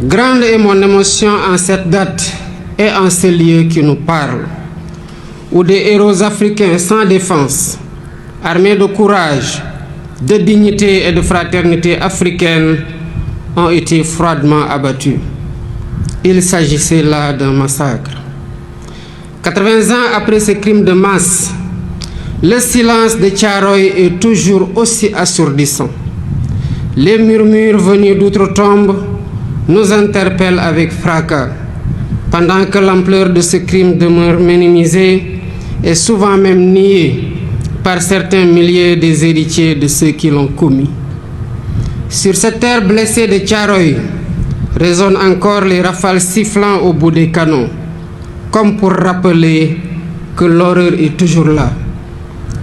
Grande est mon émotion en cette date et en ce lieu qui nous parle, où des héros africains sans défense, armés de courage, de dignité et de fraternité africaine, ont été froidement abattus. Il s'agissait là d'un massacre. 80 ans après ce crime de masse, le silence de Thiaroye est toujours aussi assourdissant. Les murmures venus d'outre-tombe nous interpellent avec fracas, pendant que l'ampleur de ce crime demeure minimisée et souvent même niée par certains milliers des héritiers de ceux qui l'ont commis. Sur cette terre blessée de Thiaroye résonnent encore les rafales sifflant au bout des canons, comme pour rappeler que l'horreur est toujours là,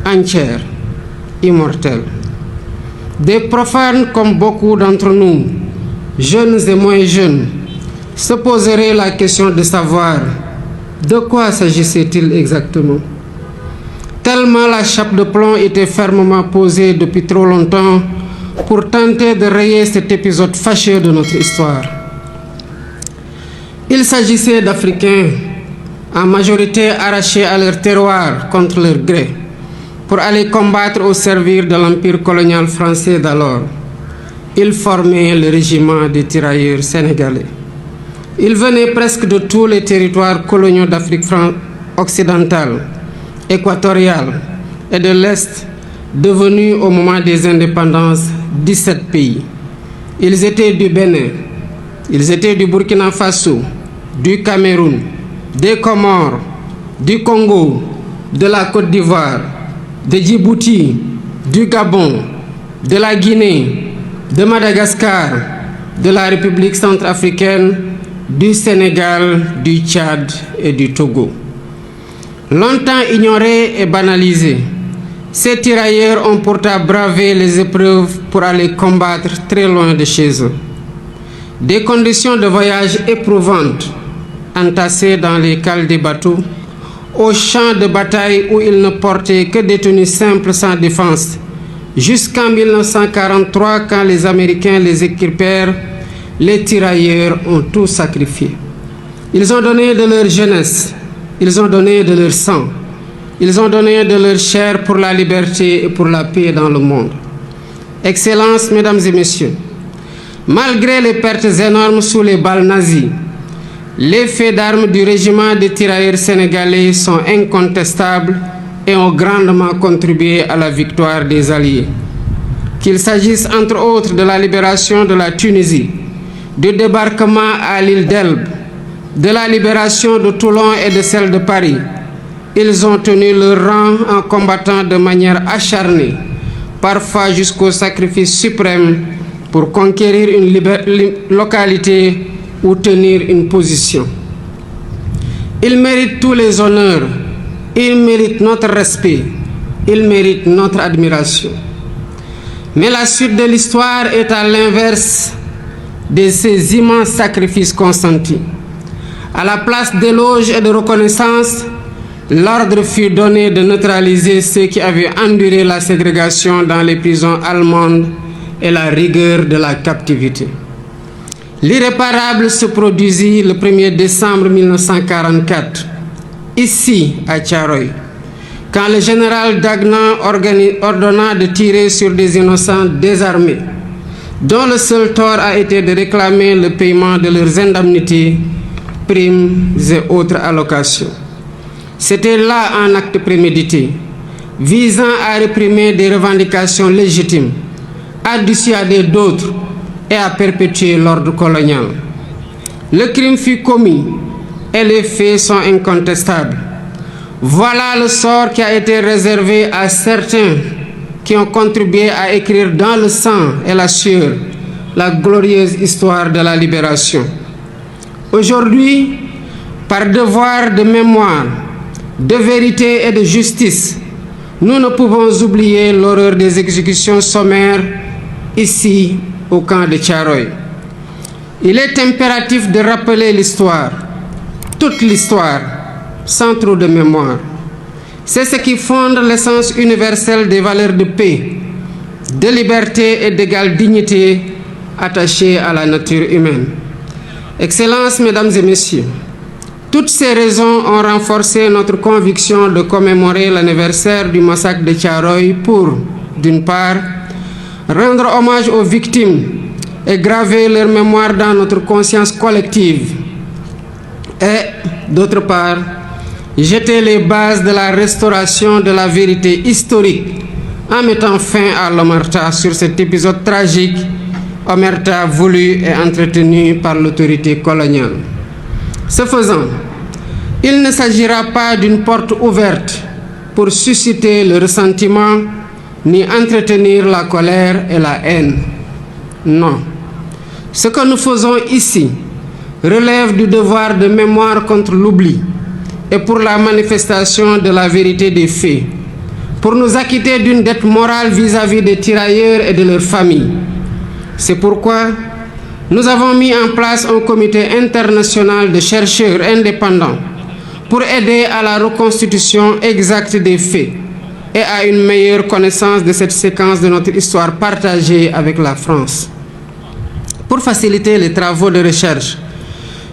entière, immortelle. Des profanes comme beaucoup d'entre nous, jeunes et moins jeunes, se poseraient la question de savoir de quoi s'agissait-il exactement. Tellement la chape de plomb était fermement posée depuis trop longtemps pour tenter de rayer cet épisode fâcheux de notre histoire. Il s'agissait d'Africains, en majorité arrachés à leur terroir contre leur gré, pour aller combattre au service de l'empire colonial français d'alors. Ils formaient le régiment des tirailleurs sénégalais. Ils venaient presque de tous les territoires coloniaux d'Afrique occidentale, équatoriale et de l'Est, devenus au moment des indépendances 17 pays. Ils étaient du Bénin, ils étaient du Burkina Faso, du Cameroun, des Comores, du Congo, de la Côte d'Ivoire, de Djibouti, du Gabon, de la Guinée, de Madagascar, de la République centrafricaine, du Sénégal, du Tchad et du Togo. Longtemps ignorés et banalisés, ces tirailleurs ont pourtant bravé les épreuves pour aller combattre très loin de chez eux. Des conditions de voyage éprouvantes, entassés dans les cales des bateaux, aux champs de bataille où ils ne portaient que des tenues simples sans défense, jusqu'en 1943 quand les Américains les équipèrent, les tirailleurs ont tout sacrifié. Ils ont donné de leur jeunesse, ils ont donné de leur sang, ils ont donné de leur chair pour la liberté et pour la paix dans le monde. Excellences, Mesdames et Messieurs, malgré les pertes énormes sous les balles nazies, les faits d'armes du régiment des tirailleurs sénégalais sont incontestables et ont grandement contribué à la victoire des Alliés. Qu'il s'agisse entre autres de la libération de la Tunisie, du débarquement à l'île d'Elbe, de la libération de Toulon et de celle de Paris, ils ont tenu leur rang en combattant de manière acharnée, parfois jusqu'au sacrifice suprême, pour conquérir une localité ou tenir une position. Ils méritent tous les honneurs, ils méritent notre respect, ils méritent notre admiration. Mais la suite de l'histoire est à l'inverse de ces immenses sacrifices consentis. À la place d'éloges et de reconnaissance, l'ordre fut donné de neutraliser ceux qui avaient enduré la ségrégation dans les prisons allemandes et la rigueur de la captivité. L'irréparable se produisit le 1er décembre 1944, ici à Thiaroye, quand le général Dagnan ordonna de tirer sur des innocents désarmés, dont le seul tort a été de réclamer le paiement de leurs indemnités, primes et autres allocations. C'était là un acte prémédité, visant à réprimer des revendications légitimes, à dissuader d'autres et à perpétuer l'ordre colonial. Le crime fut commis et les faits sont incontestables. Voilà le sort qui a été réservé à certains qui ont contribué à écrire dans le sang et la sueur la glorieuse histoire de la libération. Aujourd'hui, par devoir de mémoire, de vérité et de justice, nous ne pouvons oublier l'horreur des exécutions sommaires ici au camp de Thiaroye. Il est impératif de rappeler l'histoire, toute l'histoire, sans trop de mémoire. C'est ce qui fonde l'essence universelle des valeurs de paix, de liberté et d'égale dignité attachées à la nature humaine. Excellences, Mesdames et Messieurs, toutes ces raisons ont renforcé notre conviction de commémorer l'anniversaire du massacre de Thiaroye pour, d'une part, rendre hommage aux victimes et graver leur mémoire dans notre conscience collective, et, d'autre part, jeter les bases de la restauration de la vérité historique en mettant fin à l'omerta sur cet épisode tragique, omerta voulu et entretenu par l'autorité coloniale. Ce faisant, il ne s'agira pas d'une porte ouverte pour susciter le ressentiment ni entretenir la colère et la haine. Non. Ce que nous faisons ici relève du devoir de mémoire contre l'oubli et pour la manifestation de la vérité des faits, pour nous acquitter d'une dette morale vis-à-vis des tirailleurs et de leurs familles. C'est pourquoi nous avons mis en place un comité international de chercheurs indépendants pour aider à la reconstitution exacte des faits et à une meilleure connaissance de cette séquence de notre histoire partagée avec la France. Pour faciliter les travaux de recherche,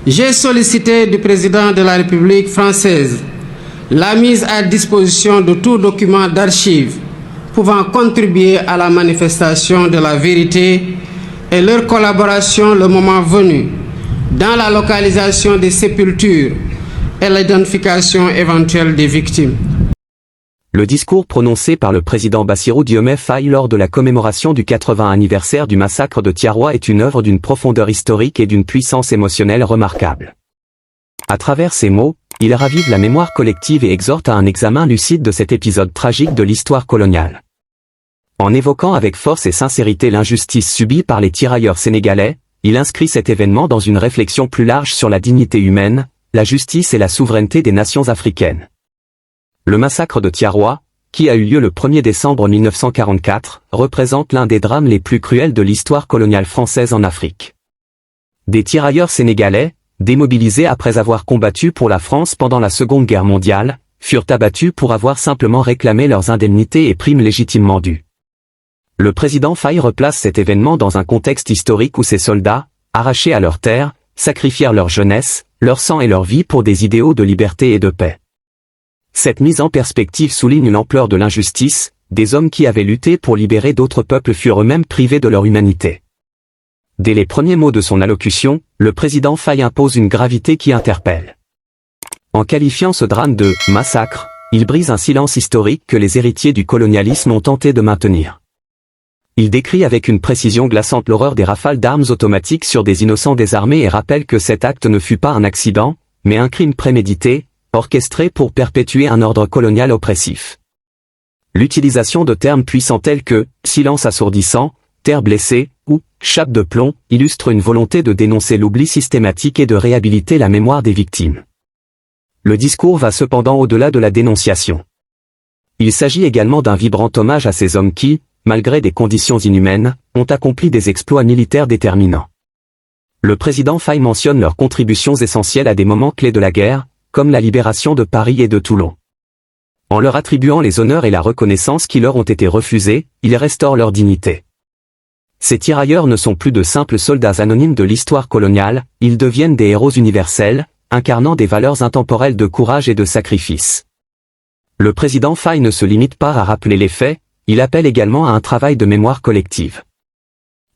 j'ai sollicité du président de la République française la mise à disposition de tout document d'archives pouvant contribuer à la manifestation de la vérité et leur collaboration le moment venu dans la localisation des sépultures et l'identification éventuelle des victimes. Le discours prononcé par le président Bassirou Diomaye Faye lors de la commémoration du 80e anniversaire du massacre de Thiaroye est une œuvre d'une profondeur historique et d'une puissance émotionnelle remarquable. À travers ces mots, il ravive la mémoire collective et exhorte à un examen lucide de cet épisode tragique de l'histoire coloniale. En évoquant avec force et sincérité l'injustice subie par les tirailleurs sénégalais, il inscrit cet événement dans une réflexion plus large sur la dignité humaine, la justice et la souveraineté des nations africaines. Le massacre de Thiaroye, qui a eu lieu le 1er décembre 1944, représente l'un des drames les plus cruels de l'histoire coloniale française en Afrique. Des tirailleurs sénégalais, démobilisés après avoir combattu pour la France pendant la Seconde Guerre mondiale, furent abattus pour avoir simplement réclamé leurs indemnités et primes légitimement dues. Le président Faye replace cet événement dans un contexte historique où ces soldats, arrachés à leurs terres, sacrifièrent leur jeunesse, leur sang et leur vie pour des idéaux de liberté et de paix. Cette mise en perspective souligne l'ampleur de l'injustice, des hommes qui avaient lutté pour libérer d'autres peuples furent eux-mêmes privés de leur humanité. Dès les premiers mots de son allocution, le président Faye impose une gravité qui interpelle. En qualifiant ce drame de « massacre », il brise un silence historique que les héritiers du colonialisme ont tenté de maintenir. Il décrit avec une précision glaçante l'horreur des rafales d'armes automatiques sur des innocents désarmés et rappelle que cet acte ne fut pas un accident, mais un crime prémédité, orchestré pour perpétuer un ordre colonial oppressif. L'utilisation de termes puissants tels que « silence assourdissant »,« terre blessée » ou « chape de plomb » illustre une volonté de dénoncer l'oubli systématique et de réhabiliter la mémoire des victimes. Le discours va cependant au-delà de la dénonciation. Il s'agit également d'un vibrant hommage à ces hommes qui, malgré des conditions inhumaines, ont accompli des exploits militaires déterminants. Le président Faye mentionne leurs contributions essentielles à des moments clés de la guerre, comme la libération de Paris et de Toulon. En leur attribuant les honneurs et la reconnaissance qui leur ont été refusés, il restaure leur dignité. Ces tirailleurs ne sont plus de simples soldats anonymes de l'histoire coloniale, ils deviennent des héros universels, incarnant des valeurs intemporelles de courage et de sacrifice. Le président Faye ne se limite pas à rappeler les faits, il appelle également à un travail de mémoire collective.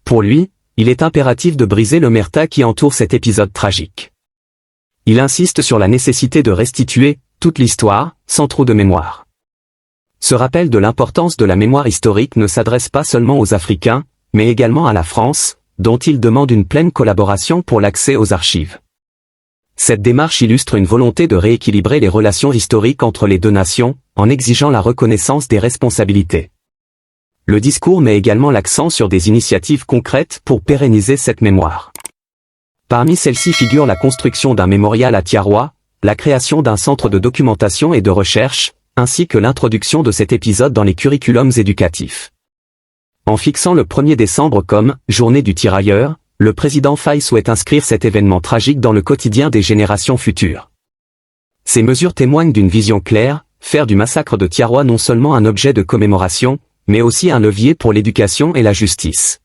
Pour lui, il est impératif de briser l'omerta qui entoure cet épisode tragique. Il insiste sur la nécessité de restituer toute l'histoire, sans trop de mémoire. Ce rappel de l'importance de la mémoire historique ne s'adresse pas seulement aux Africains, mais également à la France, dont il demande une pleine collaboration pour l'accès aux archives. Cette démarche illustre une volonté de rééquilibrer les relations historiques entre les deux nations, en exigeant la reconnaissance des responsabilités. Le discours met également l'accent sur des initiatives concrètes pour pérenniser cette mémoire. Parmi celles-ci figure la construction d'un mémorial à Thiaroye, la création d'un centre de documentation et de recherche, ainsi que l'introduction de cet épisode dans les curriculums éducatifs. En fixant le 1er décembre comme « Journée du tirailleur », le président Faye souhaite inscrire cet événement tragique dans le quotidien des générations futures. Ces mesures témoignent d'une vision claire, faire du massacre de Thiaroye non seulement un objet de commémoration, mais aussi un levier pour l'éducation et la justice.